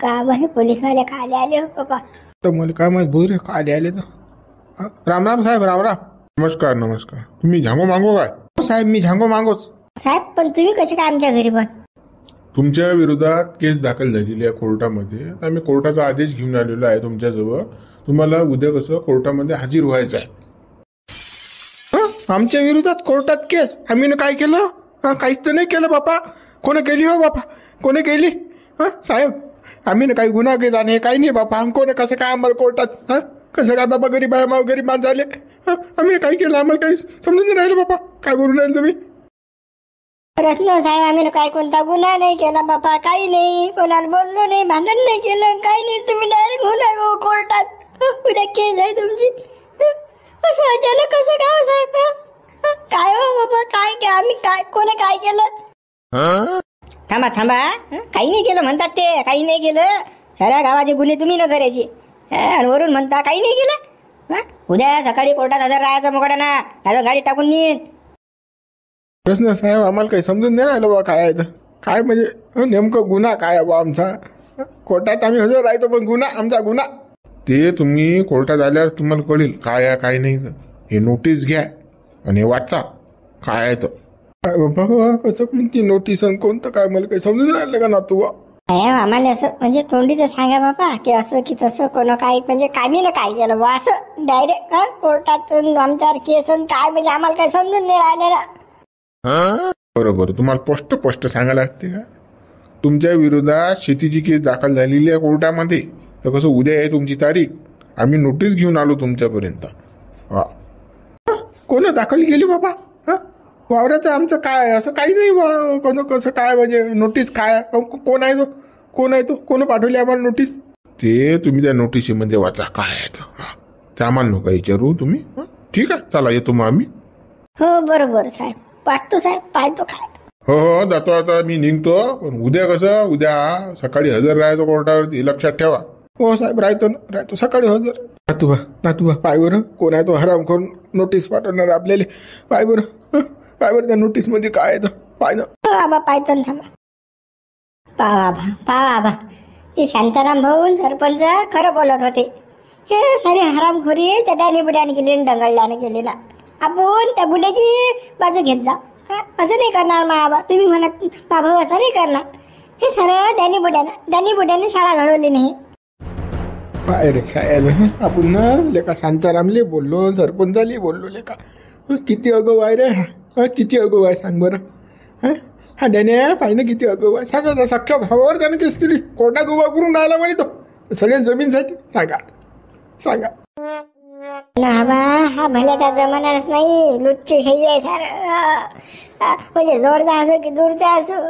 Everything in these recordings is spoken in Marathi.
का बरे पोलीसवाले काले आले हो बाबा? तर मला काय माहित भूर काले आले तर. राम राम साहेब, राम राम. नमस्कार नमस्कार. तुम्ही झांगो मागो काय? साहेब मी झांगो मागोच. साहेब पण तुम्ही कसे काय आमच्या घरी? पण तुमच्या विरोधात केस दाखल झालेली आहे कोर्टामध्ये. आम्ही कोर्टाचा आदेश घेऊन आलेलो आहे तुमच्याजवळ. तुम्हाला उद्या कसं कोर्टामध्ये हजर व्हायचं आहे. आमच्या विरोधात कोर्टात केस? आम्ही काय केलं? काहीच तर नाही केलं बापा. कोणी केली हो बापा? कोणी केली? साहेब आम्ही काही गुन्हा केला नाही, काही नाही बापा. कोणी कसं काय आम्हाला कोर्टात कसं काय बाबा? गरीब आहे, गरीब माणसं झाले. आम्ही काही केलं? आम्हाला काही समजून नाही राहिलं बापा. काय बोलून राहिले तुम्ही? प्रश्न साहेब, आम्ही काय कोणता गुन्हा नाही केला बापा, काही नाही. कोणाला बोललो नाही, भांडण नाही केलं, काही नाही. तुम्ही डायरेक्ट होणार कोर्टात. उद्या केस आहे तुमची. असं अचानक कसं काय हो साहेब? काय हो बाबा? काय आम्ही काय कोणी काय केलं? थांबा थांबा. काही नाही केलं म्हणतात ते. काही नाही केलं. साऱ्या गावाचे गुन्हे तुम्ही न करायचे आणि वरून म्हणता काही नाही केलं. उद्या सकाळी कोर्टात हजर राहायचं मोकळ्या ना. आता गाडी टाकून नीट. प्रश्न साहेब आम्हाला काही समजून नाही राहिलं बा. काय आहे तर काय म्हणजे नेमकं गुन्हा काय आहे बा आमचा? कोर्टात आम्ही हजर राहतो पण गुन्हा आमचा गुन्हा. ते तुम्ही कोर्टात आल्यावर तुम्हाला कळेल काय आहे काय नाही. हे नोटीस घ्या आणि वाचा काय आहे तर. बाबा कसं कोणती नोटीस आणि कोणतं काय? मला काही समजून राहिलं का ना तू? आम्हाला असं म्हणजे तोंडीचं सांगा बाबा की असं की तसं कोण काय म्हणजे कामी ना काय केलं बा असं डायरेक्ट कोर्टातून आमच्यावर केस काय म्हणजे आम्हाला काही समजून नाही राहिलं ना. बरोबर. तुम्हाला स्पष्ट सांगायला लागते का? तुमच्या विरोधात शेतीची केस दाखल झालेली आहे कोर्टामध्ये. तर कसं उद्या आहे तुमची तारीख. आम्ही नोटीस घेऊन आलो तुमच्यापर्यंत. कोण दाखल केली बाबा? वावराचं आमचं काय असं काही नाही. कोण कसं काय म्हणजे नोटीस काय? कोण आहे तो? कोण आहे तो? कोण पाठवली आम्हाला नोटीस? ते तुम्ही त्या नोटीसमध्ये वाचा काय आहे तर. ते आम्हाला नका विचारू तुम्ही. ठीक आहे चला येतो मग आम्ही. हो बरोबर साहेब. वाचतो साहेब, पाहतो काय. हो जातो आता मी निघतो. पण उद्या कसं उद्या सकाळी हजर राहायचं कोर्टावरती लक्षात ठेवा. हो साहेब राहतो सकाळी हजर. नातूबा पाय बरं कोण आहे तो हराम करून नोटीस पाठवणार आपल्याला? पाय बरं त्या नोटीस मध्ये काय आहे तर पाय ना. आबा पाहतो ना थांबा. पावा ते शांताराम भाऊ सरपंच खरं बोलत होते. हे सारे हरामखोरी त्या डॅनी बुड्याने केली आणि दंगळल्याने केली ना. आपण त्या बुड्याची बाजू घेत जा. असं नाही करणार मा आबा. तुम्ही म्हणत मा भाऊ असं नाही करणार. हे सारं डॅनी बुड्याने शाळा घडवली नाही. पाय रे साहेब आपण ना लेका शांतारामले बोललो, सरपंचाले बोललो. लेका किती अगो आहे रे. किती अगो आहे सांग बरं. हा डॅने पाहिजे किती अगो आहे. सांगा सख्या भावावर त्यानं केस केली. कोर्टात उभा करून राहिला म्हणे तो सगळ्या जमीनसाठी. सांगा नाबा हा भल्याचा जमानाच नाही. लुच्ची शाही आहे सारं. म्हणजे जोरचा असो की दूरचा असो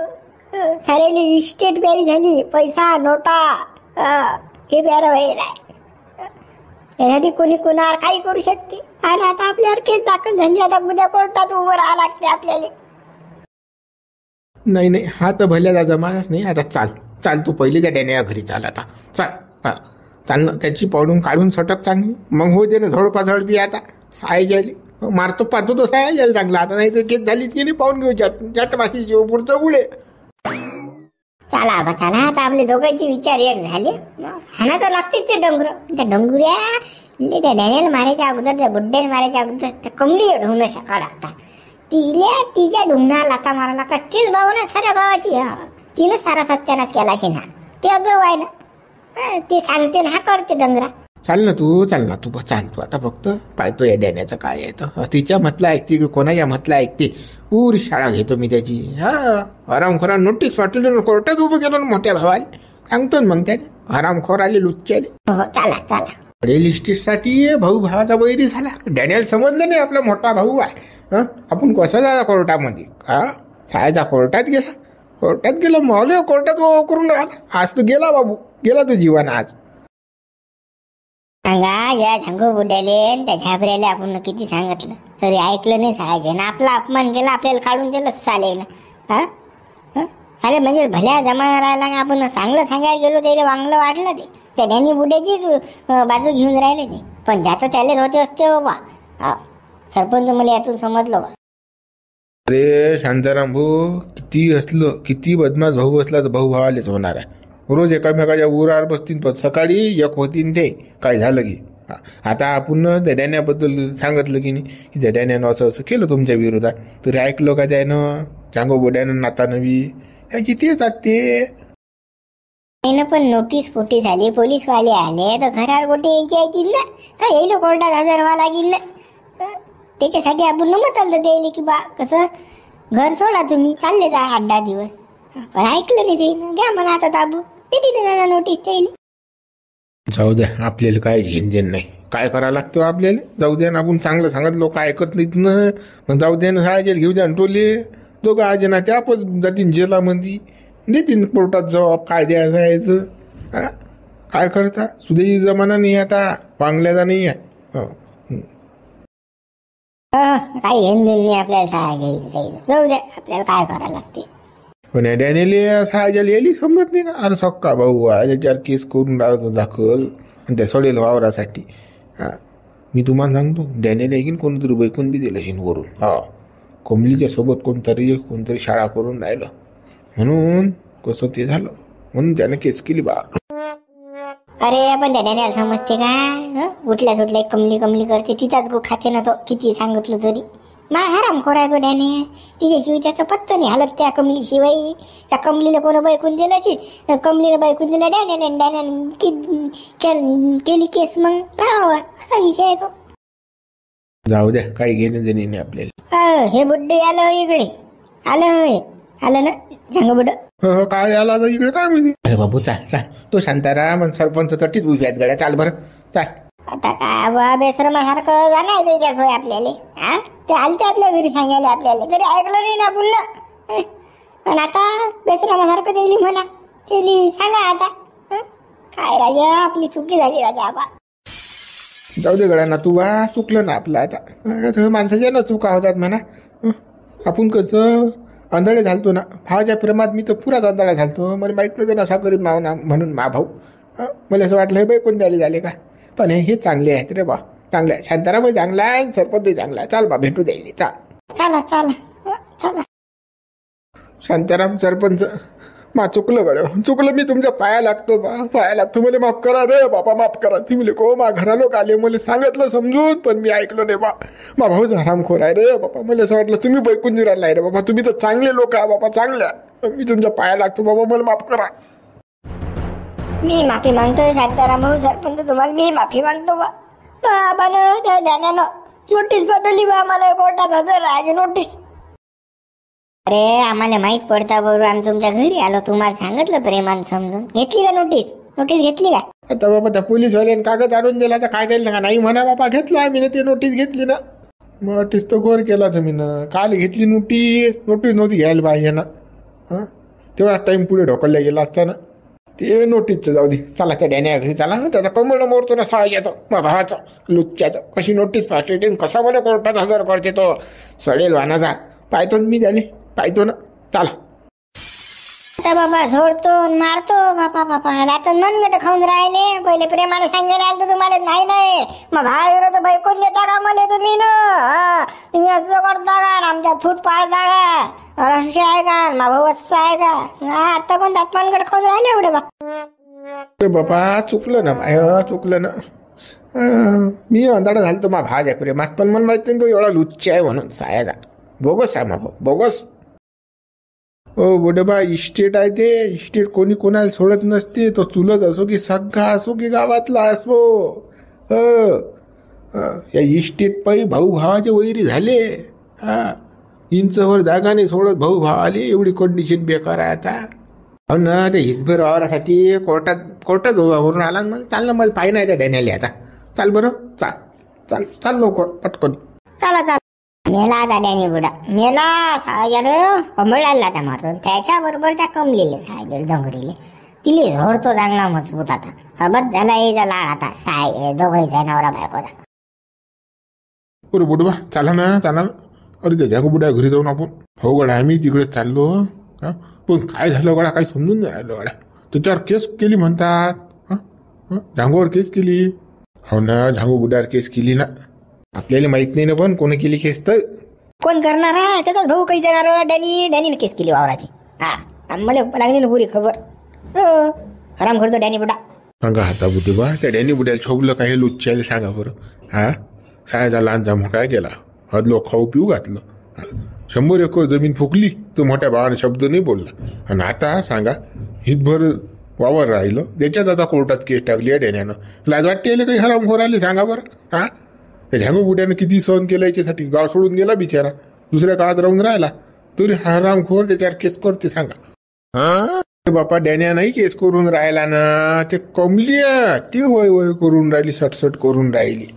सारेली इस्टेट प्यारी झाली. पैसा नोटा हे प्यारं व्हायला. यासाठी कोणी कुणावर काही करू शकते. आणि आता आपल्यावर केस दाखल झाली. आता उद्या कोर्टात उभं राहावं लागते आपल्याला. नाही हा तर भल्याचा जमानाच नाही. आता चाल तू पहिले त्या डॅन्या घरी चाल. आता चाल ना. त्याची पावडून काढून सटक चांगली. मग हो दे ना झडपी. आता साय गेली मारतो पाहतो तो साय गेला चांगला. आता नाही तर केस झालीच की नाही पाहून घेऊ. जात बाकी जेव पुढचं उडे. चला आता आपले दोघांचे विचार एक झाले. हाना तर लागतेच ते डोंगर. त्या डोंगुऱ्या त्या डॅनियल मारायच्या अगोदर त्या बुड्ड्याने मारायच्या अगोदर त्या कमली ढुंगणं शाका लागतात. तिच्या ढुंगणा लाता मारा लागतात. तीच भाऊ ना साऱ्या भावाची. तिनं सारा सत्यानाश केला शिना. ते अगं आहे ना. ते सांगते ना हा करते डंगरा. चाल ना तू चाल तू आता फक्त पाहतो या डॅन्याचं काय आहे तर. तिच्या म्हटलं ऐकते की कोणाच्या म्हटलं ऐकते. पुरी शाळा घेतो मी त्याची. हरामखोरा नोटीस पाठवली कोर्टात उभं केलं ना मोठ्या भावाला. सांगतो ना मग त्याने हरामखोर आले लुच्च्याले. हो चला रिअल इस्टेटसाठी भाऊ भावाचा वैरी झाला. डॅनियल समजलं नाही आपला मोठा भाऊ आहे. आपण कसं जायचा कोर्टामध्ये? शाळेचा कोर्टात गेला मावले कोर्टात करून राहिला. आज तू गेला बाबू गेला तू जीवन आज. सांगा या झांगू बुड्याले त्या झाबऱ्याला आपण किती सांगितलं तरी ऐकलं नाही साहेब. ना आपला अपमान केला. आपल्याला काढून दिलं साले ना. साले म्हणजे भल्या जमाना राहिला का आपण चांगलं सांगायला गेलो त्याला वांगलं वाटलं. ते त्या डॅनी बुड्याचीच बाजू घेऊन राहिले ते. पण ज्याचं त्यालेच होते असते बाबा. सरपंच मला यातून समजलं बा. अरे शांताराम भाऊ किती बदमाश भाऊ असला तर भाऊ भावालेच होणार आहे. रोज एकामेकाच्या उरावर बसतील पण सकाळी एक होतीन ते काय झालं की आता आपण त्या डॅन्याबद्दल सांगितलं की नाही की त्या डॅन्यानं असं असं केलं तुमच्या विरोधात तरी ऐकलं का त्यानं चांगो बोड्यानं नाता नवी किती येतात ते पण नोटीस फोटी झाली पोलीसवाले आले तर घरावर गोटे यायचे येतील ना का येईल कोर्टात हजर व्हावं लागेल ना त्याच्यासाठी आपण नमत द्यायला की बा कसं घर सोडा तुम्ही चालले जा 8-10 दिवस पण ऐकलं नाही ते घ्या म्हणा आता दाबू भेटी ना नोटीस द्यायला. जाऊ द्या आपल्याला काय घेणदेण नाही काय करावं लागतं आपल्याला जाऊ द्या ना आपण चांगलं सांगत लोक ऐकत नाहीत ना मग जाऊ द्या ना सायजेल घेऊ द्या टोले दोघं आज ना त्या पण जातीन जेलामध्ये देतीन कोर्टात जबाब काय द्यायचं यायचं काय करता सुदैवी जमाना नाही आता पांगल्याचा नाही आहे काही घेणं नाही आपल्याला सहाय्य जाऊ द्या आपल्याला काय करावं लागते पण या डॅनियले सायजेल यायली समजत नाही ना अरे सक्का भाऊ त्याच्यावर केस करून राहतो दाखल आणि त्या सोडेल वावरासाठी मी तुम्हाला सांगतो डॅनियल आहे की कोणतरी बैकून बी दिलं शिन वरून कमलीच्या सोबत कोणतरी शाळा करून राहिलं म्हणून कसं ते झालं म्हणून त्याने केस केली बा अरे आपण त्या समजते का उठल्या सुटल्या कमली करते तिचाच गो खाते ना तो किती सांगितलं तरी मा हराम खोराय तो डॅने तिच्याशिवाय त्याचं पत्ता नाही हालत त्या कमलीशिवाय त्या कमलीला कोण बैकून दिल्याची कमलीला बैकून दिला डॅन्याने केली केस मग पाहावा असा विषय आहे तो जाऊ द्या काही घेणं देणे नाही आपल्याला हे बुड्डे आलं इकडे आलं ना सांग बुड्ड काय आला तर इकडे काय माहिती अरे बाबू चाल तो शांताराम सरपंच तटीच उभी आहेत गड्या चाल बरं चाल आता काय बा बेसरमासारखं जाणार त्याच्याशिवाय आपल्याला ते आलते आपल्या घरी सांगायला आपल्याला तरी ऐकलं नाही ना पुन्हा पण आता बेसरमासारखं दिली म्हणा दिली सांगा आता काय राजा आपली चुकी झाली राजा आबा जाऊ दे गड्या ना तू चुकलं ना आपलं आता माणसाच्या ना चुका होतात म्हणा आपण कसं आंधळे झालतो ना भावाच्या प्रेमात मी तर पुराच आंधळा झालतो मला माहित नव्हतं नसा करीत माव ना म्हणून मा भाऊ मला असं वाटलं हे बाई कोण द्यायला झाले का पण हे चांगले आहेत रे बा चांगले आहे शांतारामही चांगला आहे सरपंचही चांगला आहे चाल बा भेटू द्यायला चला शांताराम सरपंच मा चुकलं गड्या चुकलं मी तुमच्या पाया लागतो मला माफ करा रे बाबा माफ करा तुम्ही को मा घरा लोक आले मला सांगितलं समजून पण मी ऐकलं नाही बा मा भाऊचा हरामखोर आहे रे बाबा मला असं वाटलं तुम्ही बैकून जिरायला नाही रे बाबा तुम्ही तर चांगले लोक आहे बाबा चांगल्या मी तुमच्या पाया लागतो बाबा मला माफ करा मी माफी मागतो शांताराम भाऊ सरपंच तुम्हाला मी माफी मागतो बा बाबानं त्या ध्यानानं नोटीस पाठवली बा आम्हाला कोर्टात हजर राहायची नोटीस अरे आम्हाला माहित पडता बरोबर आम्ही तुमच्या घरी आलो तुम्हाला सांगितलं प्रेमान समजून घेतली का नोटीस घेतली का आता बाबा त्या पोलीसवाल्याने कागद आणून दिला तर काय द्यायला का नाही म्हणा बाबा घेतला आम्ही ते नोटीस घेतली ना नोटीस तर गोर केला तुम्ही ना काल घेतली नोटीस नव्हती घ्यायला पाहिजे ना तेवढा टाइम पुढे ढोकलल्या गेला असता ना ते नोटीसचं जाऊ दे चला त्या डॅन्या घरी चला त्याचा कमळ मोडतो ना साहाय्याचं मग भावाचं लुच्च्याचं कशी नोटीस पाठवते कसा मला कोर्टात हजर करते तो सडेल वानाचा पाहतो मी त्याने पाहतो ना चला आता बाबा झोडतो मारतो बापा रातून मनगट खाऊन राहिले पहिले प्रेमाने सांगायला आलं तुम्हाला नाही मग भाई बैकून देता का मला तुम्ही ना तुम्ही असं करता का आमच्या फूट पाळता का रशी आहे का मा भाऊ असं आहे का आता पण दात मनगट खाऊन राहिले एवढे बाबा चुकलं ना चुकलं ना मी अंधाडा झालतो मा भाज्या प्रेमात पण मला माहित नाही तो एवढा लुच्चा आहे म्हणून सायाचा बोगस आहे मा भाऊ बोगस बोडबा इस्टेट आहे ते इस्टेट कोणी कोणाला सोडत नसते तो चुलत असो की सगळा असो की गावातला असो या इस्टेट पायी भाऊ भावाचे वैरी झाले इंचवर जागा नाही सोडत भाऊ भावाले एवढी कंडिशन बेकार आहे आता हो ना त्या हितभर वावरासाठी कोर्टात वरून आला मला चाल ना मला पाहिजे नाही त्या डॅन्याले आता चाल बरं चाल लवकर पटकन चला मेला आता डॅनी बुडा मेला साजर कमळाला आता मारतो त्याच्याबरोबर त्या कमलेले साजर डोंगरीले तिले झोडतो चांगला मजबूत आता हबत झाला याचा लाड आता दोघांचा नवरा बायकोचा अरे बुडबा चला ना अरे त्याच्या बुड्या घरी जाऊन आपण हो गड्या आम्ही तिकडे चाललो पण काय झालं गड्या काही समजून नाही राहिलं गड्या त्याच्यावर केस केली म्हणतात झांगूवर केस केली हो ना झांगू बुड्यावर केस केली ना आपल्याला माहित नाही ना पण कोणी केली केस तर कोण करणार आहे त्याचाच भाऊ काही जाणार डॅनीने केस केली वावराची मला लागली ना पुरी खबर आराम करतो डॅनी बुडा. सांगा हाता बुद्धी बा त्या डॅनी बुड्याला छोबलं काही लुच्च्याला सांगा बरं. हा सायाचा लहानचा मोठा गेला हदलो खाऊ पिऊ घातलं. 100 एकर जमीन फुकली तर मोठ्या भावाने शब्द नाही बोलला. आणि आता सांगा हितभर वावर राहिलं त्याच्यात आता कोर्टात केस टाकली आहे डॅन्यानं. लाज वाटते काही हरामखोर आले सांगा बरं. हा त्या झांगो बुड्यानं किती सहन केलं याच्यासाठी. गाव सोडून गेला बिचारा दुसऱ्या काळात राहून राहिला तरी हरामखोर त्याच्यावर केस करते सांगा. बापा डॅन्या नाही केस करून राहिला ना ते कमलिया ती वय वय करून राहिली सटसट करून राहिली.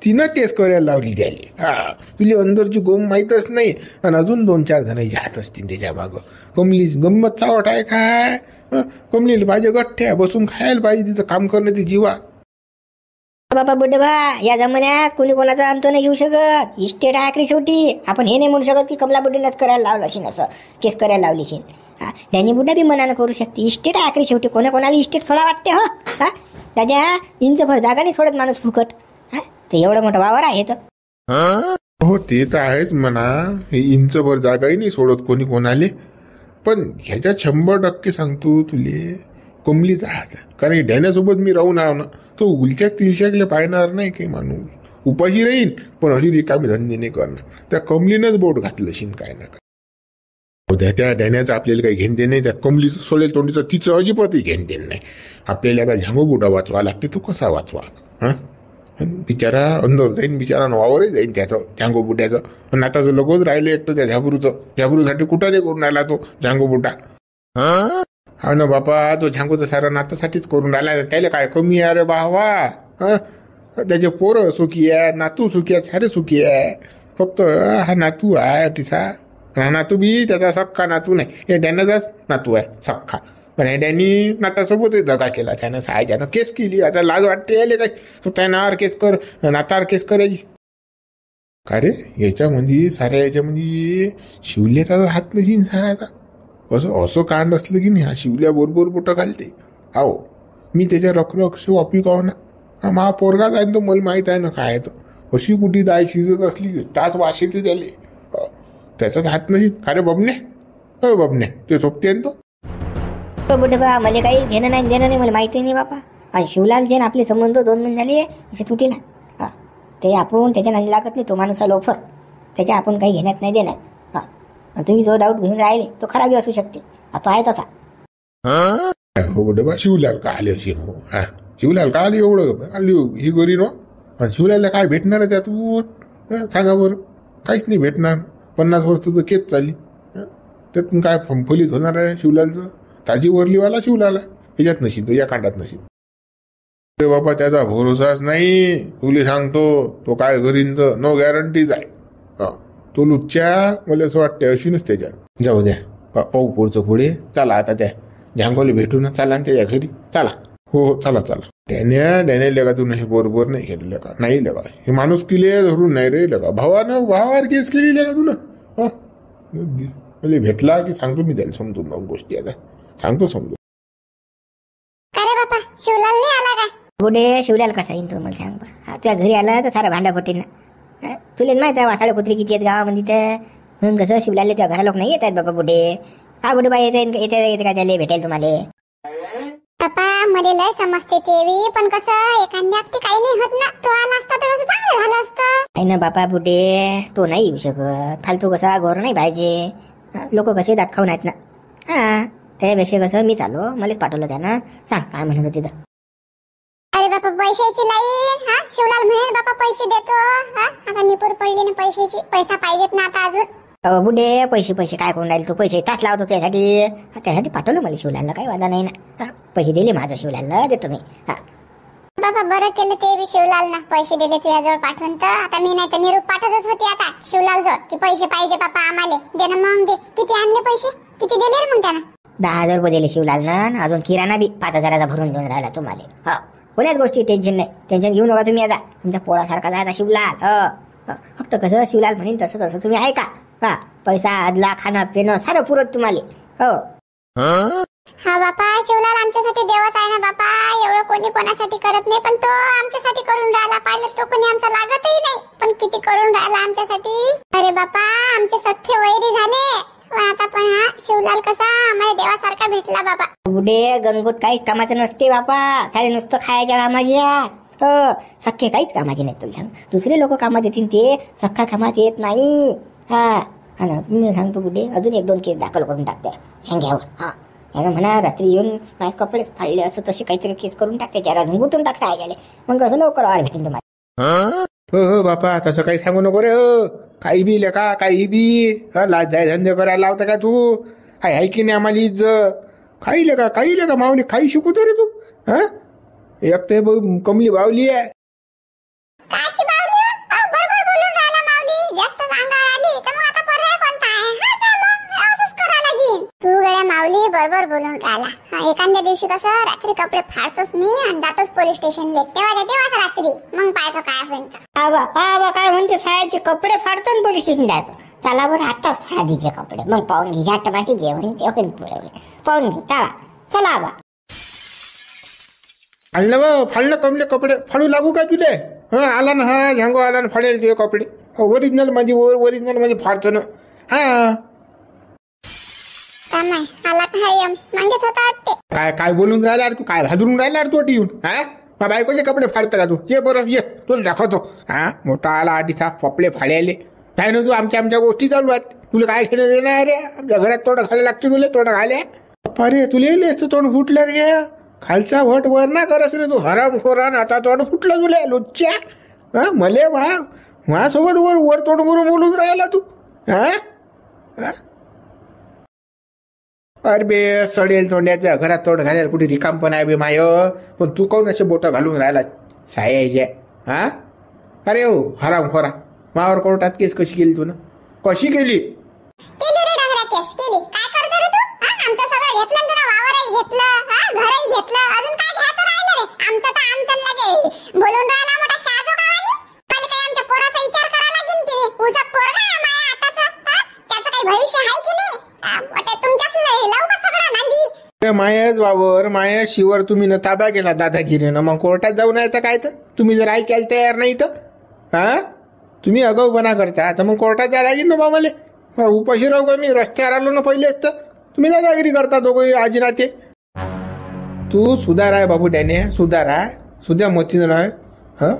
तिनं केस करायला लावली त्याली. हा तुली अंदरची गोम माहीतच नाही आणि अजून 2-4 जण जात असतील त्याच्या मागं. कमली गंमत चावट आहे काय. कमलीला पाहिजे गठ्ठ्या बसून खायला पाहिजे तिचं काम करणं ती जीवा. बाबा बुड्डे बा या जमान्यात कोणी कोणाचा अंत नाही घेऊ शकत. इस्टेट आहे आखरी शेवटी. आपण हे नाही म्हणू शकत की कमला बुड्डीनंच करायला लावलं असेल असं केस करायला लावली असेल. हा डॅनी बुड्डा बी मनानं करू शकते. इस्टेट आहे आखरी शेवटी. कोणाकोणाला इस्टेट सोडा वाटते हो. हा राजा इंचभर जागा नाही सोडत माणूस फुकट. हा ते एवढं मोठं वावर आहे तर. हो ते तर आहेच म्हणा. हे इंचभर जागाही नाही सोडत कोणी कोणाले. पण ह्याच्यात 100% सांगतो तुले कमलीचा हात. कारण डॅन्यासोबत मी राहून आहो ना तो उलट्या तिलशाकले पाहणार नाही काही माणूस. उपाशी राहीन पण अशी रिकामी धंदे नाही करणार. त्या कमलीनंच बोट घातलं शिन काय ना काय. त्या डॅन्याचं आपल्याला काही घेणदेण नाही. त्या कमलीचं सोडेल तोंडीचं तिचं अजिबातही घेणदेण नाही. आपल्याला आता झांगो बुडा वाचवा लागते. तो कसा वाचवा. हा बिचारा अंदर जाईन बिचारा वावरही जाईन त्याचं झांगो बुड्याचं. पण आता जो लगोच राहिले एक तर त्या झाबरूसाठी कुठं नाही करून राहिला तो झांगो बुड्डा. हा ना बापा तो झांगोचं सारा नातासाठीच करून राहिला. त्याला काय कमी आहे रे बावा. त्याचे पोरं सुखी आहे नातू सुखी आहे सारे सुखी आहे. फक्त हा नातू आहे तिचा. हा नातू बी त्याचा सख्खा नातू नाही. हे डॅनाचाच नातू आहे सख्खा. पण हे डॅनी नातासोबतच दगा केला त्यानं. सायच्यानं केस केली. आता लाज वाटते याले काय तो त्या नावावर केस कर नातावर केस करायची का रे. याच्यामध्ये साऱ्या याच्यामध्ये शिवल्याचा हात नशीन सायाचा. असं कांड असलं की नाही हा शिवल्या बरोबर बोटं घालते. आहो मी त्याच्या रखरख वापी काव ना. हा मा पोरगाच आहे तो मला माहीत आहे ना काय तर. अशी कुठे दाय शिजत असली तास वाश येते त्याले. त्याचाच हात नाही का रे बबने. हो बबने ते सोबते तो बुड्डे बा मला काही घेणं नाही देणं नाही. मला माहिती नाही बापा. आणि शिवलाल जे आपले संबंध 2 महिने झाले असे तुटीला. हा ते आपण त्याच्या नांदी लागत नाही. तो माणूस आहे लोफर. त्याच्या आपण काही घेण्यात नाही देण्यात. हा तुम्ही जो डाऊट घेऊन राहिले तो खराबी असू शकते. तो आहे तसा. हो बुड्डे बा शिवलाल का आले अशी. हो हा शिवलाल का आली एवढं आली ही गोरी नो. आणि शिवलालला काय भेटणार आहे त्यातून सांगा बरं. काहीच नाही भेटणार. 50 वर्ष तर केस चालली. त्यातून काय फंफलीत होणार आहे शिवलालचं. ताजी वरलीवाला शिवलाला ह्याच्यात नशीब. तो या कांडात नशीब. अरे बाबा त्याचा भरोसाच नाही. तुले सांगतो तो काय करीन तर नो गॅरंटीज आहे. तो लुच्च्या मला असं वाटतं अशीनच त्याच्यात. जाऊ द्या पाहू पुढचं पुढे. चला आता त्या झांगोले भेटून चला त्याच्या घरी चला. हो चला चला. डॅन्या लेगा तू नाही बरोबर नाही केलं लेका. नाही लेगा हे माणूस किले धरून नाही रे लेका. भावावर केस केली लेका तू ना. मला भेटला की सांगतो मी त्याला समजून मग गोष्टी. आता सांगतो समजून. अरे बापा शिवलाल नाही आला का. बुडे शिवलाल कसा येईन तो मला सांग बा. हा तुझ्या घरी आला तर सारा भांडा फोटीन ना. तुला माहित आहे वासाळे कुत्री किती आहेत गावामध्ये तर. म्हणून कसं शिवलालले तुझ्या घरा लोक नाही येत आहेत बाबा बुडे. हा बुडे बा येते का त्याला भेटेल तुम्हाला. पप्पा मला लय समजते तेवी. पण कसं एखाद्या काही नाही होत ना. तो आला असता तर कसं चांगलं झालं असतं. नाही ना बापा बुडे तो नाही येऊ शकत. फालतू कसा घोर नाही पाहिजे. लोक कसे दात खाऊन आहेत ना. हा त्यापेक्षा कसं मी चालू मलाच पाठवलं त्यानं. सांग काय म्हणत होती तर. अरे बापा पैशाची लाईन. हा शिवलाल म्हणे बापा पैसे देतो. हा आता निपूर पडली ना पैशाची. पैसा पाहिजेत ना आता अजून. बुडे पैसे काय करून राहील तू. पैसे तास लावतो त्यासाठी. त्यासाठी पाठवलं मला शिवलालला. काही वादा नाही ना. पैसे दिले माझं शिवलालला देतो मी. हा बाबा बरं केलं ते बी शिवलाल ना. पैसे दिले तुझ्याजवळ पाठवून तर. आता मी नाही तर निरूप पाठवतच होती आता शिवलाल जवळ की पैसे पाहिजे बापा आम्हाला. दे ना मग दे. किती आणले पैसे किती दिले रे मग त्यानं. 10,000 रुपये दिले शिवलालनं. अजून किराणा बी 5,000चा भरून देऊन राहिला तुम्हाला. हो कोण्याच गोष्टी टेन्शन नाही. टेन्शन घेऊ नका तुम्ही. आता तुमच्या पोळासारखा जायचा शिवलाल. फक्त कसं शिवलाल म्हणेन तसं तुम्ही ऐका. हा पैसा आदला खाणं पिणं सारं पुरत तुम्हाला. हो हा बापा शिवलाल आमच्यासाठी देवच आहे ना बापा. एवढं कोणी कोणासाठी करत नाही. पण तो आमच्यासाठी करून राहिला. पाहिलं तो कोणी आमचा लागतही नाही. पण किती करून राहिला आमच्यासाठी. अरे बापा आमचे सख्खे वैरी झाले. आता पण हा शिवलाल कसा आम्हाला देवासारखा भेटला बाबा. बुडे गंगोत काहीच कामाचं नसते बापा. सारे नुसतं खायच्या कामाची आहेत. हो, सख्खे काहीच कामाचे नाहीत. तुला सांग, दुसरे लोक कामात येतील ते सख्खा कामात येत नाही. हा ना, मी सांगतो बुडे अजून 1-2 केस दाखल करून टाकते शेंग्यावर. हा, यानं म्हणा रात्री येऊन माझे कपडेच फाडले असं तसे काहीतरी केस करून टाकते. जरा अजून गुंतून टाक गेले मग कसं लवकर वार भेटेल तुम्हाला. हो बापा, तसं काही सांगू नको रे. हो, काही बी लेका काही बी. लाज जाय धंदे करायला लावता का तू? आहे की नाही आम्हाला इज्जत? काही लेका मावली काही शिकवतो रे तू. हा, एक ते कमली बावली आहे. काची बावली हो? बरोबर बोलून राहिला माऊली. जास्त अंगावर आली तर मग आता पर्याय कोणता आहे? हा, जा मग असंच करा लागेल. तू गड्या माऊली बरोबर बोलून राहिला. एखाद्या दिवशी कसं रात्री कपडे फाडतोस मी आणि जातोस पोलीस स्टेशनला. तेव्हाच रात्री मग पाहतो काय होईल. आबा काय म्हणते, सायाचे कपडे फाडतो पोलीस स्टेशन जायचं. चला बरं आताच फाडा दीचे कपडे, मग पाहून घे. झट माहिती जे होईल ते होईल, पुढे होईल. पाहून घे. चला आबा. फाडलं कमले कपडे फाडू लागू का तुले? हा, आला ना, हा झंगो आला ना, फाडेल तुझे कपडे. ओरिजिनल मध्ये फाडतो ना. हा, आला काय मागेच होता वाटते. काय बोलून राहिला तू? काय भादरून राहिला तू येऊन? हा, मग बायकोचे कपडे फाडतं का तू? ये बरं ये, तुला दाखवतो. हा, मोठा आला आधीचा कपडे फाडायले. काय ना तू आमच्या गोष्टी चालू आहेत. तुला काय खेळणं देणार रे? आमच्या घरात तोंड घालायला लागते तुला. तोंड घाले अरे, तुला येईल तोंड फुटलं रे. खालचा वट वर ना करस रे तू, हरामखोरा. आता तोंड फुटलं तुला लोच्या. हा, मले माझ्यासोबत वर तोंड करून बोलून राहिला तू. हा, अरे बे सडेल तोंड्यात घरात तोंड घालायला कुठे रिकाम पण आहे बे माय. पण तू कोण असे बोट घालून राहिला सायाच्या? हा, अरे हो हरामखोरा, मावर कोर्टात केस कशी केली तू ना? कशी केली? केली रे डंगरा केस केली. काय करतो रे तू? आमचं सगळं घेतलं ना, वावरही घेतलं, घरही घेतलं. अजून काय घ्यायचं राहिलं रे? आमचं लागे बोलून राहिला मोठा शाजो गावानी. मला काय आमच्या पोराचा विचार करायला लागेल की नाही? उसा पोरगा आहे माया आताचा. त्याचं काही भविष्य आहे की नाही? तुमच्याच लावू का सगळं नांदी? मायाच वावर माया शिवर तुम्ही न ताबा गेला दादागिरीनं. मग कोर्टात जाऊन आहे तर काय? तर तुम्ही जर ऐकायला तयार नाही तर हा, तुम्ही आगाऊपणा करता तर मग कोर्टात जायला लागेल ना बा. मला उपाशी राहू का मी? रस्त्यावर आलो ना पहिलेच तर तुम्ही दादागिरी करता दोघं आजी नाते. तू सुधार आहे बाबू डॅने, सुद्या मोतीन राह. हा,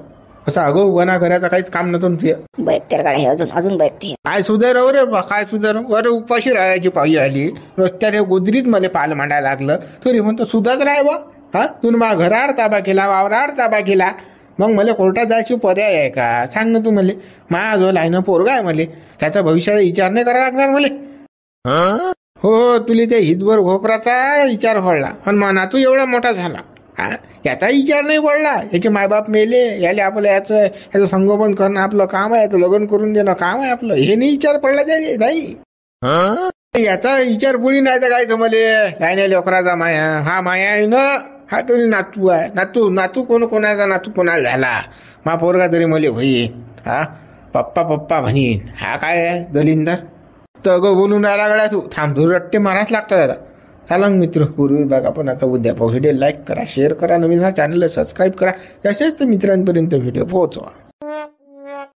असं आगाऊपणा करायचं काहीच काम नव्हतं तुझं. बैठते अजून बैठते. काय सुधाराव रे बा, काय सुधाराव? अरे उपाशी राहायची पायी आली रस्त्याने गोदरीत मला पाल मांडायला लागलं तरी म्हणतो सुधाच राह बा. हा, तू माझ्या घरावर ताबा केला, वावरावर ताबा केला, मग मला कोर्टात जायची पर्याय आहे का? सांग ना तू मला. माझा जो लाईन पोरगा आहे मला, त्याचा भविष्याचा विचार नाही करायला लागणार मला. हो, तुला त्या हितभर घोपराचा विचार पडला पण मना तू एवढा मोठा झाला. हा, याचा विचार नाही पडला. याचे मायबाप मेले, याले आपलं याचं संगोपन करणं आपलं काम आहे, याचं लग्न करून देणं काम आहे आपलं. हे नाही विचार पडला त्याले नाही. याचा विचार पुढी नाही तर काय तुम्हाला? काय नाही लेकराचा माया. हा माया आहे ना, हा तरी नातू आहे. नातू कोणाचा नातू कोणाला झाला? मा पोरगा तरी मला होईल. हा, पप्पा म्हणीन. हा काय आहे दलिंदर तर बोलून राहिला गड्या तू. थांब, धुरट्टे माराच लागतात दादा. चला मित्र, पूर्वी बघा आपण आता उद्या व्हिडिओ लाईक करा, शेअर करा, नवीन हा चॅनलला सबस्क्राईब करा. तसेच मित्रांपर्यंत व्हिडिओ पोहोचवा.